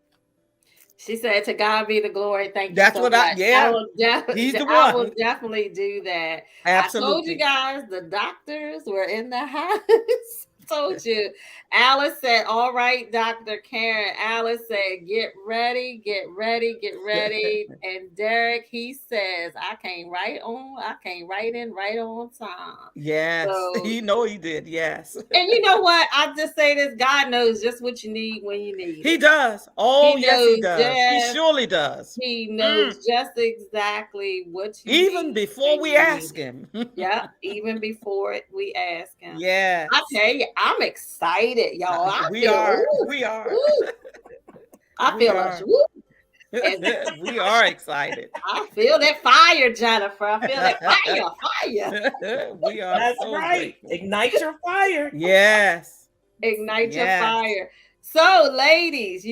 She said, "To God be the glory." Thank you That's so what I, much. I yeah, will, he's the I will one. definitely do that. I told you Absolutely. guys the doctors were in the house. Told you. Alice said, "All right, Dr. Karen." Alice said, "Get ready, get ready, get ready." And Derek, he says, "I came right on. I came right in, right on time." Yes, So, he know he did. Yes, and you know what? I just say this: God knows just what you need when you need he it. does. Oh, He yes, he knows does. He just surely does. he Mm. knows just exactly what you Even need before when we you need ask it. him. Yeah, even before we ask him. I Yes, tell you, I'm excited, y'all. I we feel are. ooh, We are. ooh, I We feel a are. whoop, and We are excited. I feel that fire, Jennifer. I feel that fire, fire. We are That's so right. grateful. Ignite your fire. Yes. Ignite your Yes. fire. So, ladies,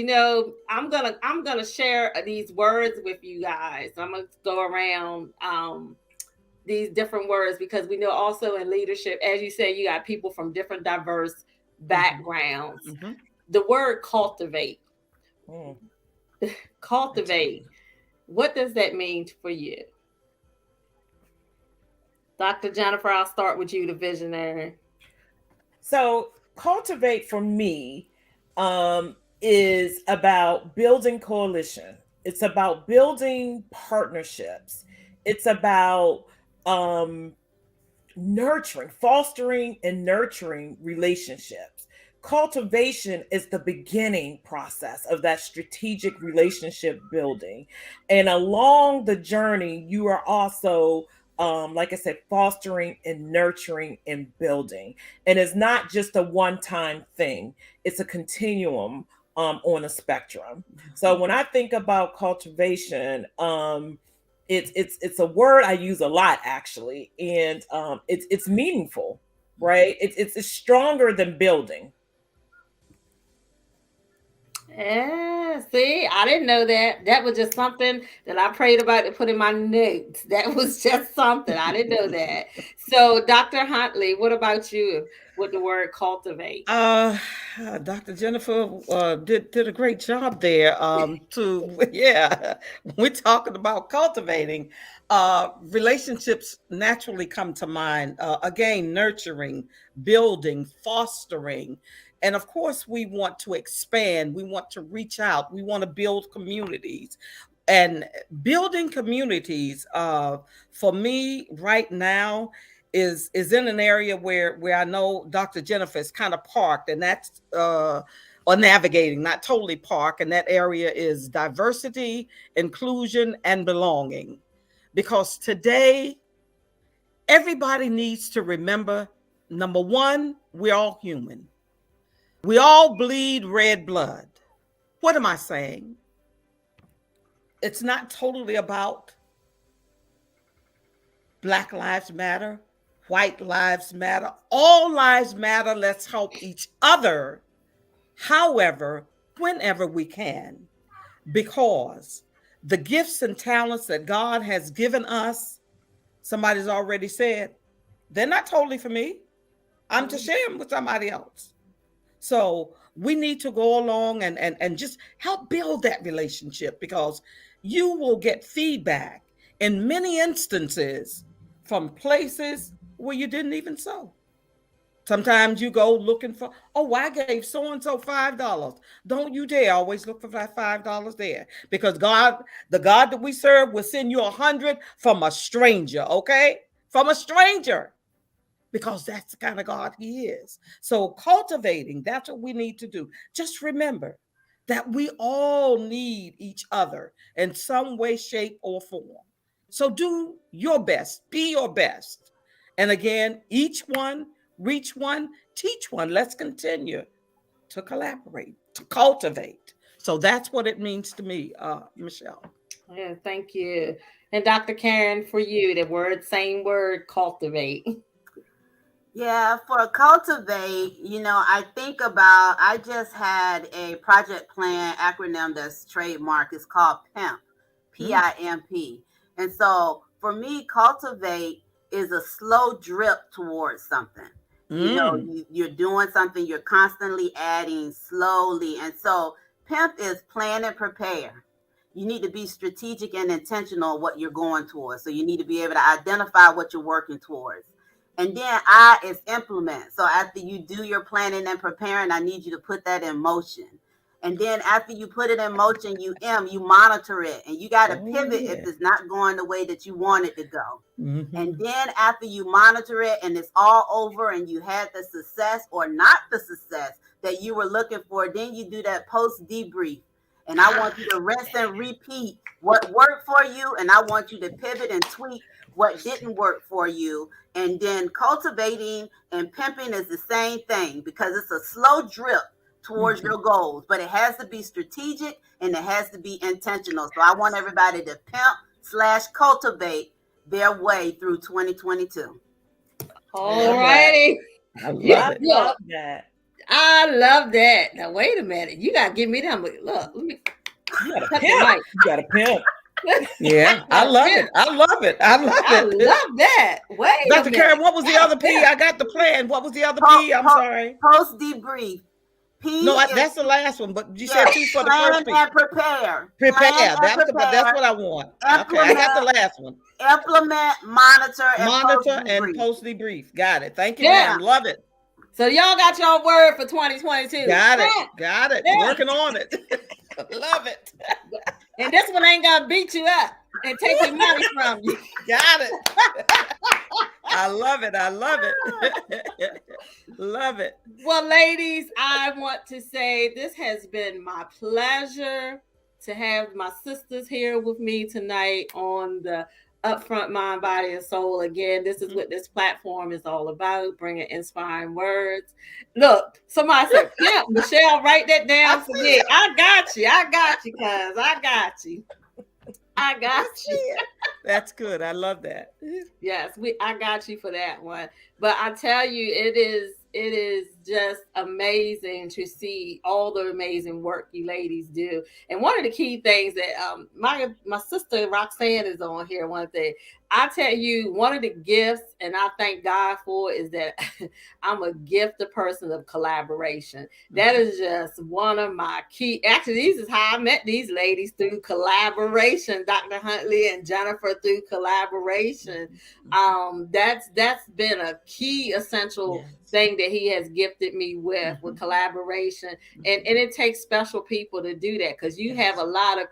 I'm gonna share these words with you guys. I'm gonna go around these different words because we know also in leadership, as you said, you got people from different diverse Mm-hmm. backgrounds. Mm-hmm. The word cultivate, Mm. cultivate. What does that mean for you? Dr. Jennifer, I'll start with you, the visionary. So, cultivate for me is about building coalition. It's about building partnerships. It's about um, nurturing, fostering, and nurturing relationships. Cultivation is the beginning process of that strategic relationship building. And along the journey, you are also, like I said, fostering and nurturing and building. And it's not just a one time thing, it's a continuum on a spectrum. So when I think about cultivation, it's a word I use a lot actually, and it's meaningful, right? It's stronger than building. Yeah, see, I didn't know that. That was just something that I prayed about to put in my notes. That was just something. I didn't know that. So, Dr. Huntley, what about you with the word cultivate? Uh, Dr. Jennifer did a great job there. To yeah, we're talking about cultivating. Relationships naturally come to mind. Again, nurturing, building, fostering, and of course, we want to expand. We want to reach out. We want to build communities, and building communities. For me, right now is in an area where I know Dr. Jennifer is kind of parked, and that's or navigating, not totally parked, and that area is diversity, inclusion, and belonging. Because today, everybody needs to remember, number one, we're all human. We all bleed red blood. What am I saying? It's not totally about Black Lives Matter, White Lives Matter, all lives matter. Let's help each other, however, whenever we can, because the gifts and talents that God has given us, somebody's already said, they're not totally for me. I'm to share them with somebody else. So we need to go along and just help build that relationship, because you will get feedback in many instances from places where you didn't even sow. Sometimes you go looking for, oh, I gave so and so $5. Don't you dare always look for that $5 there, because God, the God that we serve, will send you 100 from a stranger, okay? From a stranger, because that's the kind of God He is. So, cultivating, that's what we need to do. Just remember that we all need each other in some way, shape, or form. So, do your best, be your best. And again, each one, reach one, teach one. Let's continue to collaborate. to cultivate. So that's what it means to me, Michelle. Yeah, thank you. And Dr. Karen, for you, the word, same word, cultivate. Yeah, for cultivate, I think about, I just had a project plan acronym that's trademark. It's called PIMP, PIMP. And so for me, cultivate is a slow drip towards something. You're doing something, you're constantly adding slowly. And so PIMP is plan and prepare. You need to be strategic and intentional what you're going towards. So you need to be able to identify what you're working towards. And then I is implement. So after you do your planning and preparing, I need you to put that in motion. And then after you put it in motion, you monitor it. And you got to pivot if it's not going the way that you want it to go. And then after you monitor it and it's all over and you had the success or not the success that you were looking for, then you do that post debrief. And I want you to rinse and repeat what worked for you. And I want you to pivot and tweak what didn't work for you. And then cultivating and pimping is the same thing because it's a slow drip towards your goals, but it has to be strategic and it has to be intentional. So I want everybody to pimp/cultivate their way through 2022. All righty. I love it. Love that. I love that. Now wait a minute. You gotta give me them. Look, let me You got cut a the pimp. mic. You got a pimp. Yeah, I love it. I love it. I love I it. love that. Wait a Dr. minute. Karen, what was the other P? I got the plan. What was the other P? I'm sorry. Post debrief. No, that's the last one, but you said two for the first P. Plan and prepare. Prepare. That's what I want. Okay, I got the last one. Implement, monitor, and post debrief. Got it. Thank you, ma'am. Love it. So y'all got your word for 2022. Got it. Yeah. Working on it. Love it. And this one ain't gonna beat you up and take your money from you. Got it. I love it. Love it. Well, ladies, I want to say this has been my pleasure to have my sisters here with me tonight on the Upfront Mind, Body, and Soul. Again, this is what this platform is all about, bringing inspiring words. Look, somebody said, yeah, Michelle, write that down for me. I got you, cuz. I got you. That's good. I love that. Yes, I got you for that one. But I tell you, it is just amazing to see all the amazing work you ladies do. And one of the key things that my sister Roxanne is on here. One thing I tell you, one of the gifts, and I thank God for, is that I'm a gifted person of collaboration. That is just one of my key. Actually, this is how I met these ladies, through collaboration. Dr. Huntley and Jennifer, through collaboration. That's been a key essential thing that he has gifted me with collaboration. And it takes special people to do that, because you have a lot of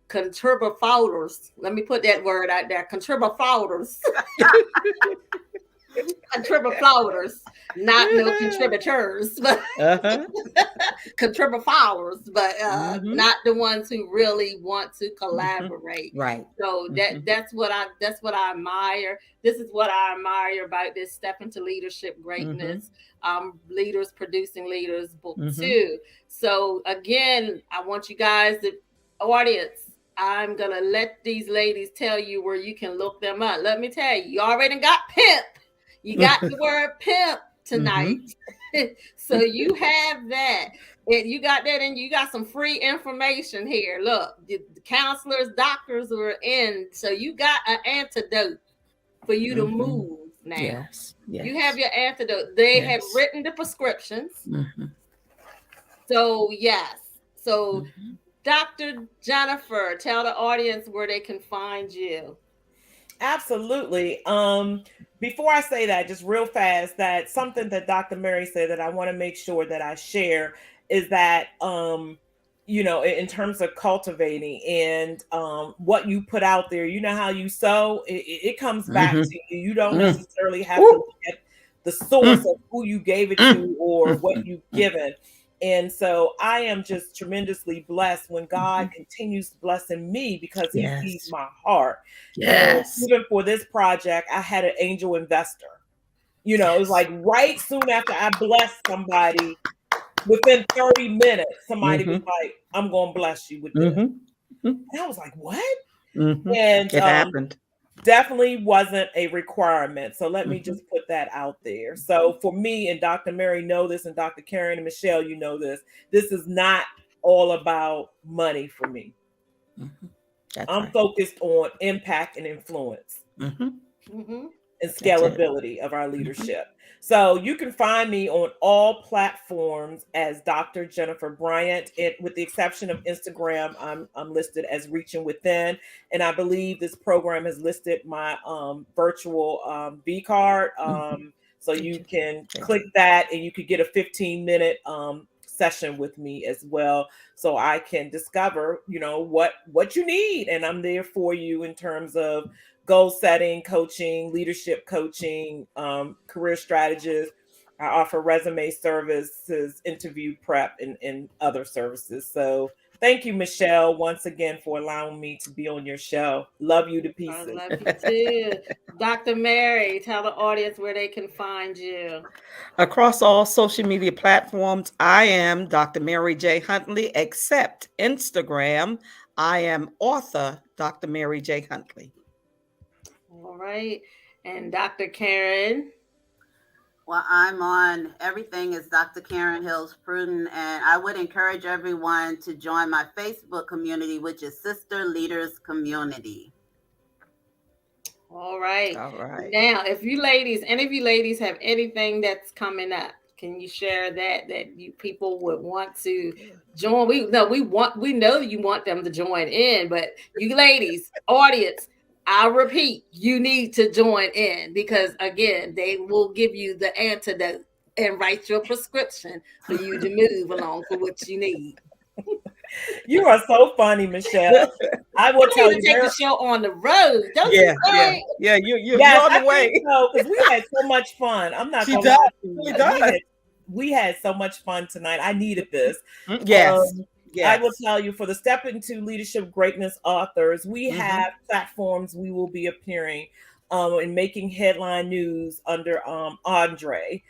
contributors. Let me put that word out there. Contributors. Contributors, not no contributors, but contributors, but not the ones who really want to collaborate. Right. So that's what I admire. This is what I admire about this Step into Leadership Greatness. Leaders Producing Leaders book 2. So again, I want you guys, the audience, I'm gonna let these ladies tell you where you can look them up. Let me tell you, you already got pimp. You got the word pimp tonight. So you have that. And you got that, and you got some free information here. Look, the counselors, doctors are in. So you got an antidote for you to move now. Yes. You have your antidote. They have written the prescriptions. So yes. So Dr. Jennifer, tell the audience where they can find you. Absolutely. Before I say that, just real fast, that something that Dr. Mary said that I want to make sure that I share is that, in terms of cultivating and what you put out there, you know how you sow, it comes back to you. You don't necessarily have to look at the source of who you gave it to or what you've given. And so I am just tremendously blessed when God continues blessing me, because he sees my heart. Yes. So even for this project, I had an angel investor. It was like right soon after I blessed somebody, within 30 minutes, somebody was Mm-hmm. like, I'm going to bless you with this. Mm-hmm. And I was like, what? Mm-hmm. And It happened. definitely wasn't a requirement. So let me Mm-hmm. just put that out there. So for me, and Dr. Mary know this, and Dr. Karen and Michelle, you know this is not all about money for me. Mm-hmm. That's I'm right. focused on impact and influence Mm-hmm. Mm-hmm. and That's it. scalability of our Mm-hmm. leadership. So you can find me on all platforms as Dr. Jennifer Bryant. It, with the exception of Instagram, I'm listed as Reaching Within, and I believe this program has listed my virtual V card. Mm-hmm. So Did you you? can Okay. click that, and you could get a 15-minute session with me as well, so I can discover, what you need, and I'm there for you in terms of goal setting, coaching, leadership coaching, career strategist. I offer resume services, interview prep, and other services. So thank you, Michelle, once again for allowing me to be on your show. Love you to I pieces. love you too. Dr. Mary, tell the audience where they can find you. Across all social media platforms, I am Dr. Mary J. Huntley, except Instagram. I am author Dr. Mary J. Huntley. All right. And Dr. Karen. Well, I'm on everything is Dr. Karen Hills Pruden, and I would encourage everyone to join my Facebook community, which is Sister Leaders Community. All right. All right. Now, if you ladies, any of you ladies have anything that's coming up, can you share that you people would want to join? We know you want them to join in, but you ladies, audience, I repeat, you need to join in because again, they will give you the antidote and write your prescription for you to move along for what you need. You are so funny, Michelle. I will I tell need to you take the there. show on the road, don't you Yeah, yeah, think? yeah. You're Yes, on I the think way. so, because we had so much fun. I'm not She gonna does. lie to Really you. does. We had so much fun tonight. I needed this. Yes. Um, I will Yes. tell you, for the Step Into Leadership Greatness authors, we Mm-hmm. have platforms we will be appearing and making headline news under Andre.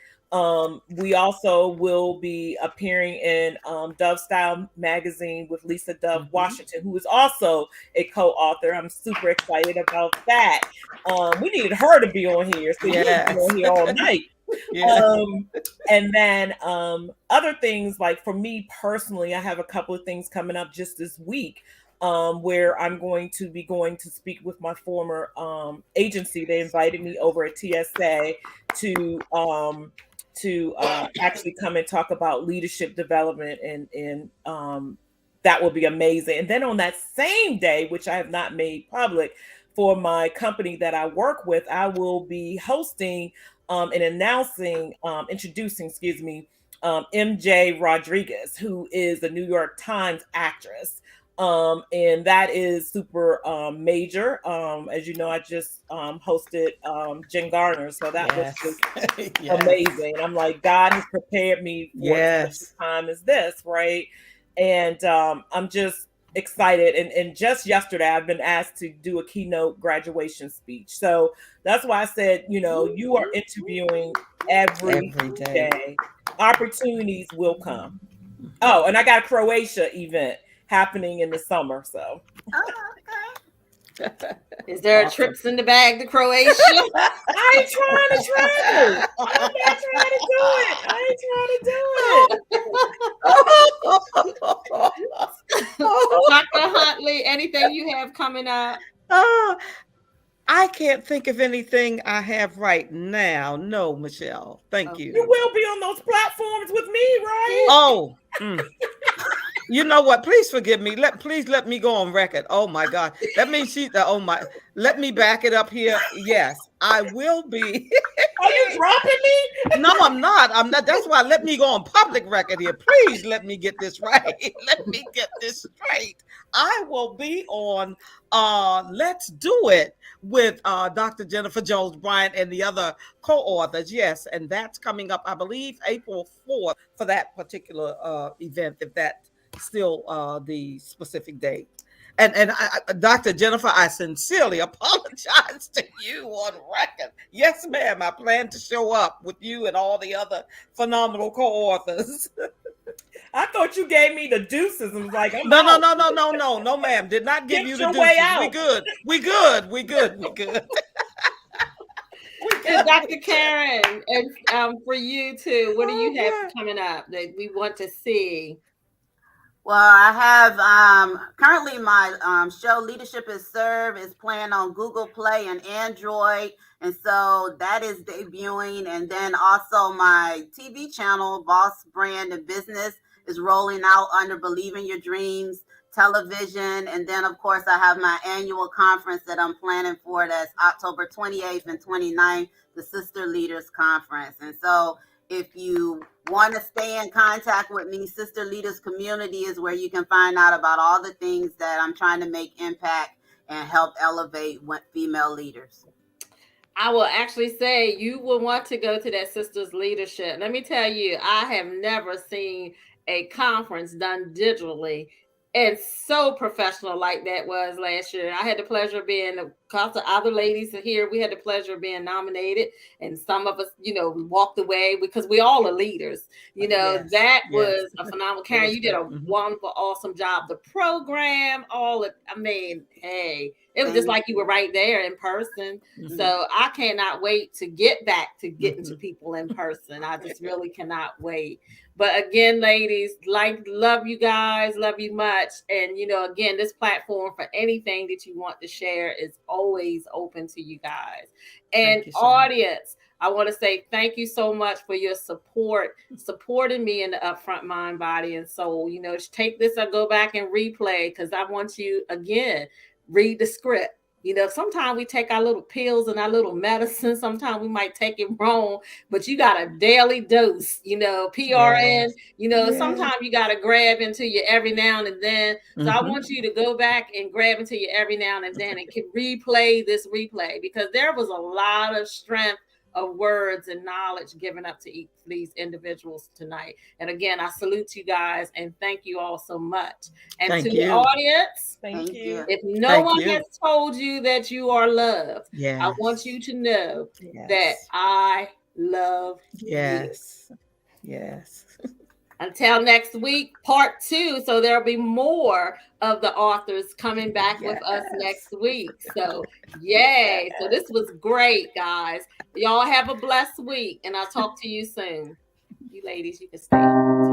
We also will be appearing in Dove Style magazine with Lisa Dove Mm-hmm. Washington, who is also a co-author. I'm super excited about that. We needed her to be on here, so you'll be Yes. on here all night. Yeah. Um, and then other things, like for me personally, I have a couple of things coming up just this week, where I'm going to be going to speak with my former agency. They invited me over at TSA to actually come and talk about leadership development, and that will be amazing. And then on that same day, which I have not made public, for my company that I work with, I will be hosting and introducing, excuse me, MJ Rodriguez, who is a New York Times actress. And that is super major. As you know, I just hosted Jen Garner, so that was Yes. just Yes. amazing. I'm like, God has prepared me for such Yes. a time as this, right? And I'm just excited. And just yesterday, I've been asked to do a keynote graduation speech. So that's why I said, you are interviewing every Every day. day. Opportunities will come. Oh, and I got a Croatia event happening in the summer. So Oh, Is there Awesome. trips in the bag to Croatia? I ain't trying to travel. I'm not trying to do it. I ain't trying to do it. Dr. Huntley, anything you have coming up? Ah, I can't think of anything I have right now. No, Michelle. Thank Okay. You you. will be on those platforms with me, right? Oh, you know what? Please forgive me. Please let me go on record. Oh my God. That means oh my, let me back it up here. Yes, I will be. Are you dropping me? No, I'm not. I'm not. That's why let me go on public record here. Please let me get this right. Let me get this straight. I will be on Let's Do It with Dr. Jennifer Jones Bryant and the other co-authors. Yes, and that's coming up, I believe, April 4th for that particular event, if that's still the specific date. And Dr. Jennifer, I sincerely apologize to you on record. Yes, ma'am. I plan to show up with you and all the other phenomenal co-authors. I thought you gave me the deuces and was like, I'm No, no, out. no, no, no, no, no, ma'am. Did not give Get you the your way deuces. We out. good. We good. We good. We good. We And good. We Dr. good. Karen, and for you too, what do Oh you have boy. coming up that we want to see? Well, I have currently my show Leadership is Served is playing on Google Play and Android. And so that is debuting. And then also my TV channel, Boss Brand and Business, is rolling out under Believe in Your Dreams television. And then, of course, I have my annual conference that I'm planning for. That's October 28th and 29th, the Sister Leaders Conference. And so if you want to stay in contact with me, Sister Leaders Community is where you can find out about all the things that I'm trying to make impact and help elevate female leaders. I will actually say you will want to go to that Sisters Leadership. Let me tell you, I have never seen a conference done digitally and so professional like that was last year. I had the pleasure of being, because the other ladies here, we had the pleasure of being nominated, and some of us, we walked away because we all are leaders. Yes. That Yes. was a phenomenal. It Karen, was you did good. a wonderful, awesome job. The program, hey, it was just Thank like you were right there in person. Mhm. So I cannot wait to get back to getting to Mhm. people in person. I just really cannot wait. But again, ladies, love you guys, love you much. And again, this platform for anything that you want to share is always open to you guys. And Thank you so much. audience, I want to say thank you so much for your support, supporting me in the Upfront Mind, Body, and Soul. Take this or go back and replay, because I want you, again, read the script. Sometimes we take our little pills and our little medicine. Sometimes we might take it wrong, but you got a daily dose, PRN, Yes. Yes. sometimes you got to grab into you every now and then. So I Mm-hmm. want you to go back and grab into you every now and then and can replay this replay, because there was a lot of strength of words and knowledge given up to each of these individuals tonight. And again, I salute you guys and thank you all so much. And to Thank the you. audience, Thank Thank you. you. if no Thank one you. has told you that you are loved, I want Yes. you to know that Yes. I love you. Yes. Yes. Until next week, part 2. So there'll be more of the authors coming back with us next Yes. week. So, yay. So this was great, guys. Y'all have a blessed week, and I'll talk to you soon. You ladies, you can stay.